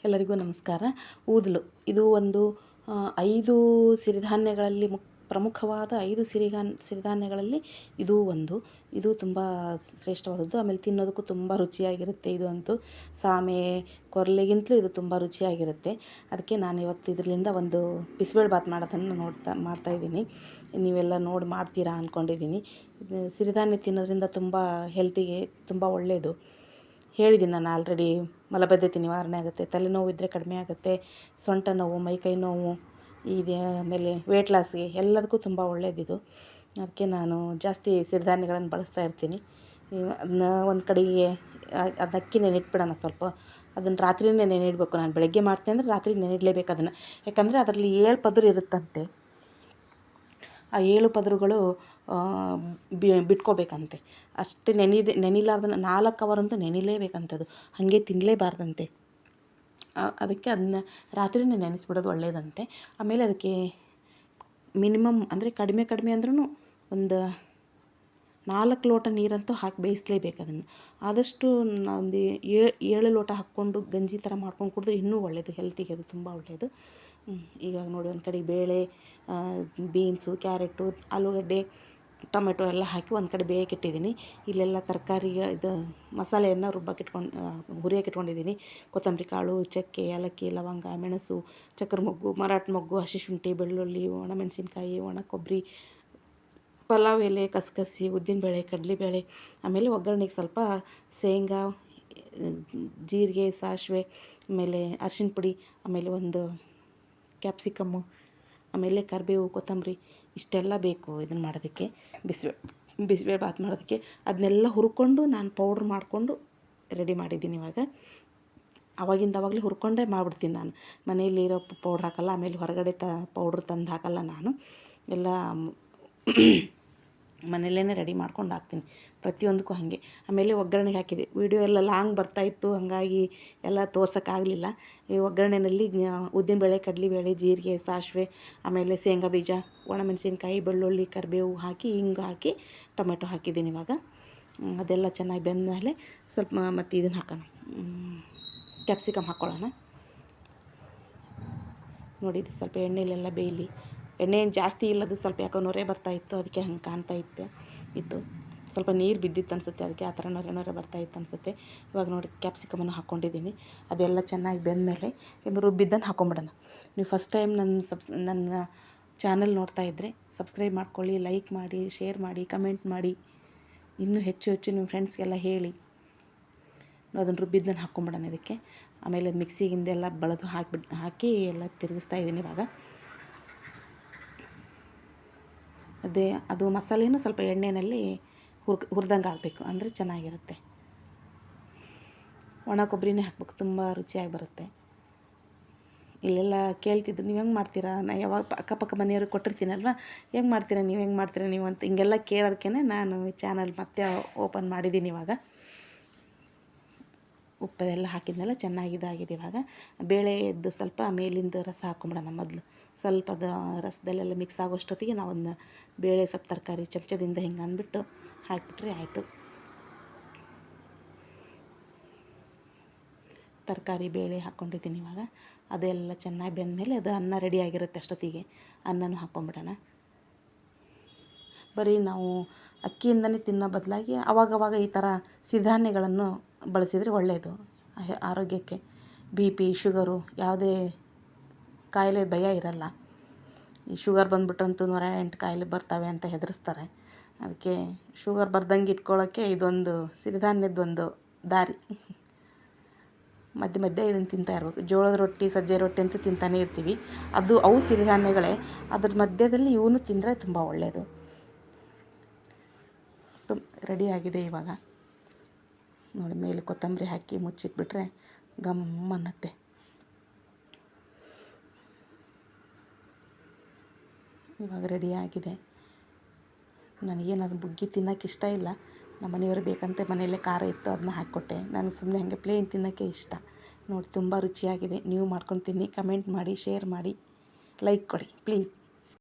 ಎಲ್ಲರಿಗೂ ನಮಸ್ಕಾರ. ಊದಲು ಇದು ಒಂದು 5 ಸಿರಿಧಾನ್ಯಗಳಲ್ಲಿ ಪ್ರಮುಖವಾದ 5 ಸಿರಿಧಾನ್ಯಗಳಲ್ಲಿ ಇದು ಒಂದು. ಇದು ತುಂಬ ಶ್ರೇಷ್ಠವಾದದ್ದು. ಆಮೇಲೆ ತಿನ್ನೋದಕ್ಕೂ ತುಂಬ ರುಚಿಯಾಗಿರುತ್ತೆ. ಇದು ಅಂತೂ ಸಾಮೆ ಕೊರಲೆಗಿಂತಲೂ ಇದು ತುಂಬ ರುಚಿಯಾಗಿರುತ್ತೆ. ಅದಕ್ಕೆ ನಾನು ಇವತ್ತು ಇದರಿಂದ ಒಂದು ಬಿಸಿಬೇಳೆ ಬಾತ್ ಮಾಡೋದನ್ನು ಮಾಡ್ತಾಯಿದ್ದೀನಿ. ನೀವೆಲ್ಲ ನೋಡಿ ಮಾಡ್ತೀರಾ ಅಂದ್ಕೊಂಡಿದ್ದೀನಿ. ಸಿರಿಧಾನ್ಯ ತಿನ್ನೋದ್ರಿಂದ ತುಂಬ ಹೆಲ್ತಿಗೆ ತುಂಬ ಒಳ್ಳೆಯದು. ಹೇಳಿದ್ದೀನಿ ನಾನು ಆಲ್ರೆಡಿ. ಮಲಬದ್ಧತೆ ನಿವಾರಣೆ ಆಗುತ್ತೆ, ತಲೆನೋವು ಇದ್ದರೆ ಕಡಿಮೆ ಆಗುತ್ತೆ, ಸೊಂಟ ನೋವು, ಮೈಕೈ ನೋವು ಇದೆ, ಆಮೇಲೆ ವೇಟ್ ಲಾಸ್ಗೆ ಎಲ್ಲದಕ್ಕೂ ತುಂಬ ಒಳ್ಳೆಯದಿದು. ಅದಕ್ಕೆ ನಾನು ಜಾಸ್ತಿ ಸಿರಿಧಾನ್ಯಗಳನ್ನು ಬಳಸ್ತಾ ಇರ್ತೀನಿ. ಅದನ್ನ ಒಂದು ಕಡೆಗೆ ಅದು ಅಕ್ಕಿ ನೆನಿಟ್ಬಿಡೋಣ ಸ್ವಲ್ಪ. ಅದನ್ನು ರಾತ್ರಿಯೇ ನೆನೆಯಿಡಬೇಕು. ನಾನು ಬೆಳಗ್ಗೆ ಮಾಡ್ತೀನಿ ಅಂದರೆ ರಾತ್ರಿ ನೆನೆಯಿಡಲೇಬೇಕು ಅದನ್ನು. ಯಾಕಂದರೆ ಅದರಲ್ಲಿ 7 ಪದರ ಇರುತ್ತಂತೆ. ಆ 7 ಪದರುಗಳು ಬಿಟ್ಕೋಬೇಕಂತೆ. ಅಷ್ಟು ನೆನಿಲಾರ್ದನ್ನ 4 ಅವರಂತೂ ನೆನಿಲೇಬೇಕಂತದು. ಹಾಗೆ ತಿನ್ನಲೇಬಾರ್ದಂತೆ. ಅದಕ್ಕೆ ಅದನ್ನ ರಾತ್ರಿಯೇ ನೆನೆಸ್ಬಿಡೋದು ಒಳ್ಳೆಯದಂತೆ. ಆಮೇಲೆ ಅದಕ್ಕೆ ಮಿನಿಮಮ್ ಅಂದರೆ ಕಡಿಮೆ ಅಂದ್ರೂ ಒಂದು 4 ಲೋಟ ನೀರಂತೂ ಹಾಕಿ ಬೇಯಿಸಲೇಬೇಕು ಅದನ್ನು. ಆದಷ್ಟು ಒಂದು 7 ಲೋಟ ಹಾಕ್ಕೊಂಡು ಗಂಜಿ ಥರ ಮಾಡ್ಕೊಂಡು ಕುಡಿದ್ರೆ ಇನ್ನೂ ಒಳ್ಳೆಯದು. ಹೆಲ್ತಿಗೆ ಅದು ತುಂಬ ಒಳ್ಳೆಯದು. ಇವಾಗ ನೋಡಿ, ಒಂದು ಕಡೆ ಬೇಳೆ, ಬೀನ್ಸು, ಕ್ಯಾರೆಟು, ಆಲೂಗಡ್ಡೆ, ಟೊಮೆಟೊ ಎಲ್ಲ ಹಾಕಿ ಒಂದು ಕಡೆ ಬೇಯಕ್ಕಿಟ್ಟಿದ್ದೀನಿ. ಇಲ್ಲೆಲ್ಲ ತರಕಾರಿ ಇದು ಮಸಾಲೆಯನ್ನು ಹುರಿಯೋಕ್ಕಿಟ್ಕೊಂಡಿದ್ದೀನಿ. ಕೊತ್ತಂಬರಿ ಕಾಳು, ಚಕ್ಕೆ, ಏಲಕ್ಕಿ, ಲವಂಗ, ಮೆಣಸು, ಚಕ್ರ ಮೊಗ್ಗು, ಮರಾಠ ಮೊಗ್ಗು, ಹಸಿ ಶುಂಠಿ, ಬೆಳ್ಳುಳ್ಳಿ, ಒಣಮೆಣಸಿನ್ಕಾಯಿ, ಒಣ ಕೊಬ್ಬರಿ, ಪಲಾವ್ ಎಲೆ, ಕಸಕಸಿ, ಉದ್ದಿನಬೇಳೆ, ಕಡಲೆಬೇಳೆ, ಆಮೇಲೆ ಒಗ್ಗರಣೆಗೆ ಸ್ವಲ್ಪ ಶೇಂಗಾ, ಜೀರಿಗೆ, ಸಾಸಿವೆ, ಆಮೇಲೆ ಅರಿಶಿನ ಪುಡಿ, ಆಮೇಲೆ ಒಂದು ಕ್ಯಾಪ್ಸಿಕಮ್ಮು, ಆಮೇಲೆ ಕರಿಬೇವು, ಕೊತ್ತಂಬರಿ ಇಷ್ಟೆಲ್ಲ ಬೇಕು ಇದನ್ನು ಮಾಡೋದಕ್ಕೆ. ಬಿಸಿಬೇಳೆ ಬಾತ್ ಮಾಡೋದಕ್ಕೆ ಅದನ್ನೆಲ್ಲ ಹುರ್ಕೊಂಡು ನಾನು ಪೌಡ್ರ್ ಮಾಡಿಕೊಂಡು ರೆಡಿ ಮಾಡಿದ್ದೀನಿ. ಇವಾಗ ಆವಾಗಲೇ ಹುರ್ಕೊಂಡೇ ಮಾಡಿಬಿಡ್ತೀನಿ ನಾನು. ಮನೆಯಲ್ಲಿರೋ ಪೌಡ್ರ್ ಹಾಕಲ್ಲ, ಆಮೇಲೆ ಹೊರಗಡೆ ಪೌಡ್ರ್ ತಂದು ಹಾಕಲ್ಲ ನಾನು. ಎಲ್ಲ ಮನೆಯಲ್ಲೇ ರೆಡಿ ಮಾಡ್ಕೊಂಡು ಹಾಕ್ತೀನಿ ಪ್ರತಿಯೊಂದಕ್ಕೂ ಹಾಗೆ. ಆಮೇಲೆ ಒಗ್ಗರಣೆಗೆ ಹಾಕಿದೆ. ವೀಡಿಯೋ ಎಲ್ಲ ಲಾಂಗ್ ಬರ್ತಾಯಿತ್ತು, ಹಾಗಾಗಿ ಎಲ್ಲ ತೋರ್ಸೋಕ್ಕಾಗಲಿಲ್ಲ. ಈ ಒಗ್ಗರಣೆಯಲ್ಲಿ ಉದ್ದಿನಬೇಳೆ, ಕಡಲೆಬೇಳೆ, ಜೀರಿಗೆ, ಸಾಸಿವೆ, ಆಮೇಲೆ ಶೇಂಗಾ ಬೀಜ, ಒಣಮೆಣಸಿನ್ಕಾಯಿ, ಬೆಳ್ಳುಳ್ಳಿ, ಕರಿಬೇವು ಹಾಕಿ, ಹಿಂಗೆ ಹಾಕಿ, ಟೊಮೆಟೊ ಹಾಕಿದ್ದೀನಿ. ಇವಾಗ ಅದೆಲ್ಲ ಚೆನ್ನಾಗಿ ಬೆಂದಮೇಲೆ ಸ್ವಲ್ಪ ಮತ್ತು ಇದನ್ನು ಹಾಕೋಣ, ಕ್ಯಾಪ್ಸಿಕಮ್ ಹಾಕ್ಕೊಳ್ಳೋಣ. ನೋಡಿದ್ದು ಸ್ವಲ್ಪ ಎಣ್ಣೆಲೆಲ್ಲ ಬೇಯಲಿ. ಎಣ್ಣೆ ಏನು ಜಾಸ್ತಿ ಇಲ್ಲದು, ಸ್ವಲ್ಪ ಯಾಕೋ ನೊರೆ ಬರ್ತಾಯಿತ್ತು, ಅದಕ್ಕೆ ಹಂಗೆ ಕಾಣ್ತಾ ಇತ್ತು. ಸ್ವಲ್ಪ ನೀರು ಬಿದ್ದಿತ್ತು ಅನಿಸುತ್ತೆ, ಅದಕ್ಕೆ ಆ ಥರ ನೊರೆ ಬರ್ತಾಯಿತ್ತು ಅನಿಸುತ್ತೆ. ಇವಾಗ ನೋಡಿ ಕ್ಯಾಪ್ಸಿಕಮನ್ನು ಹಾಕ್ಕೊಂಡಿದ್ದೀನಿ. ಅದೆಲ್ಲ ಚೆನ್ನಾಗಿ ಬೆಂದಮೇಲೆ ರುಬ್ಬಿದ್ದನ್ನು ಹಾಕ್ಕೊಂಬಿಡೋಣ. ನೀವು ಫಸ್ಟ್ ಟೈಮ್ ನನ್ನ ಚಾನಲ್ ನೋಡ್ತಾ ಇದ್ದರೆ ಸಬ್ಸ್ಕ್ರೈಬ್ ಮಾಡ್ಕೊಳ್ಳಿ, ಲೈಕ್ ಮಾಡಿ, ಶೇರ್ ಮಾಡಿ, ಕಮೆಂಟ್ ಮಾಡಿ. ಇನ್ನೂ ಹೆಚ್ಚು ನಿಮ್ಮ ಫ್ರೆಂಡ್ಸ್ಗೆಲ್ಲ ಹೇಳಿ. ಅದನ್ನು ರುಬ್ಬಿದ್ದನ್ನು ಹಾಕ್ಕೊಂಬಿಡೋಣ ಇದಕ್ಕೆ. ಆಮೇಲೆ ಮಿಕ್ಸಿಗಿಂದೆಲ್ಲ ಬಳದು ಹಾಕಿ ಎಲ್ಲ ತಿರುಗಿಸ್ತಾ ಇದ್ದೀನಿ ಇವಾಗ. ಅದು ಮಸಾಲೆನೂ ಸ್ವಲ್ಪ ಎಣ್ಣೆಯಲ್ಲಿ ಹುರಿದಂಗೆ ಆಗಬೇಕು, ಅಂದರೆ ಚೆನ್ನಾಗಿರುತ್ತೆ. ಒಣ ಕೊಬ್ಬರಿನೇ ಹಾಕ್ಬೇಕು, ತುಂಬ ರುಚಿಯಾಗಿ ಬರುತ್ತೆ. ಇಲ್ಲೆಲ್ಲ ಕೇಳ್ತಿದ್ರು, ನೀವು ಹೆಂಗೆ ಮಾಡ್ತೀರಾ? ನಾನು ಯಾವಾಗ ಅಕ್ಕಪಕ್ಕ ಮನೆಯವ್ರಿಗೆ ಕೊಟ್ಟಿರ್ತೀನಲ್ವ, ಹೆಂಗೆ ಮಾಡ್ತೀರಾ ನೀವು ಅಂತ ಹಿಂಗೆಲ್ಲ ಕೇಳೋದಕ್ಕೆ ನಾನು ಚಾನಲ್ ಮತ್ತೆ ಓಪನ್ ಮಾಡಿದ್ದೀನಿ ಇವಾಗ. ಉಪ್ಪದೆಲ್ಲ ಹಾಕಿದ್ಮೇಲೆ ಚೆನ್ನಾಗಿ ಇದಾಗಿದೆ. ಇವಾಗ ಬೇಳೆದು ಸ್ವಲ್ಪ ಮೇಲಿಂದ ರಸ ಹಾಕ್ಕೊಂಬಿಡೋಣ ಮೊದಲು. ಸ್ವಲ್ಪ ಅದು ರಸದಲ್ಲೆಲ್ಲ ಮಿಕ್ಸ್ ಆಗೋಷ್ಟೊತ್ತಿಗೆ ನಾವು ಅದನ್ನ ಬೇಳೆ ಸ್ವಲ್ಪ ತರಕಾರಿ ಚಮಚದಿಂದ ಹಿಂಗೆ ಅಂದ್ಬಿಟ್ಟು ಹಾಕಿಬಿಟ್ರೆ ಆಯಿತು. ತರಕಾರಿ ಬೇಳೆ ಹಾಕ್ಕೊಂಡಿದ್ದೀನಿ ಇವಾಗ. ಅದೆಲ್ಲ ಚೆನ್ನಾಗಿ ಬೆಂದಮೇಲೆ ಅದು ಅನ್ನ ರೆಡಿಯಾಗಿರುತ್ತೆ. ಅಷ್ಟೊತ್ತಿಗೆ ಅನ್ನನೂ ಹಾಕ್ಕೊಂಬಿಡೋಣ. ಬರೀ ನಾವು ಅಕ್ಕಿಯಿಂದನೇ ತಿನ್ನೋ ಬದಲಾಗಿ ಅವಾಗವಾಗ ಈ ಥರ ಸಿರಿಧಾನ್ಯಗಳನ್ನು ಬಳಸಿದರೆ ಒಳ್ಳೆಯದು ಆರೋಗ್ಯಕ್ಕೆ. BP, ಶುಗರು, ಯಾವುದೇ ಕಾಯಿಲೆ ಭಯ ಇರಲ್ಲ. ಈ ಶುಗರ್ ಬಂದುಬಿಟ್ರಂತೂ 108 ಕಾಯಿಲೆ ಬರ್ತವೆ ಅಂತ ಹೆದರಿಸ್ತಾರೆ. ಅದಕ್ಕೆ ಶುಗರ್ ಬರ್ದಂಗೆ ಇಟ್ಕೊಳ್ಳೋಕ್ಕೆ ಇದೊಂದು ಸಿರಿಧಾನ್ಯದೊಂದು ದಾರಿ. ಮಧ್ಯೆ ಇದನ್ನು ತಿಂತಾ ಇರಬೇಕು. ಜೋಳದ ರೊಟ್ಟಿ, ಸಜ್ಜೆ ರೊಟ್ಟಿ ಅಂತೂ ತಿಂತಾನೇ ಇರ್ತೀವಿ. ಅವು ಸಿರಿಧಾನ್ಯಗಳೇ. ಅದ್ರ ಮಧ್ಯದಲ್ಲಿ ಇವನು ತಿಂದರೆ ತುಂಬ ಒಳ್ಳೆಯದು. ರೆಡಿಯಾಗಿದೆ ಇವಾಗ. ನೋಡಿ, ಮೇಲೆ ಕೊತ್ತಂಬರಿ ಹಾಕಿ ಮುಚ್ಚಿಟ್ಬಿಟ್ರೆ ಘಮ್ ಅನ್ನತ್ತೆ. ಇವಾಗ ರೆಡಿಯಾಗಿದೆ. ನನಗೇನದು ಬುಗ್ಗಿ ತಿನ್ನೋಕ್ಕೆ ಇಷ್ಟ ಇಲ್ಲ. ನಮ್ಮ ಮನೆಯವರು ಬೇಕಂತೆ ಮನೆಯಲ್ಲೇ ಖಾರ ಇತ್ತು, ಅದನ್ನ ಹಾಕ್ಕೊಟ್ಟೆ. ನನಗೆ ಸುಮ್ಮನೆ ಹಾಗೆ ಪ್ಲೇನ್ ತಿನ್ನೋಕ್ಕೆ ಇಷ್ಟ. ನೋಡಿ, ತುಂಬ ರುಚಿಯಾಗಿದೆ. ನೀವು ಮಾಡ್ಕೊಂಡು ತಿನ್ನಿ, ಕಮೆಂಟ್ ಮಾಡಿ, ಶೇರ್ ಮಾಡಿ, ಲೈಕ್ ಕೊಡಿ ಪ್ಲೀಸ್.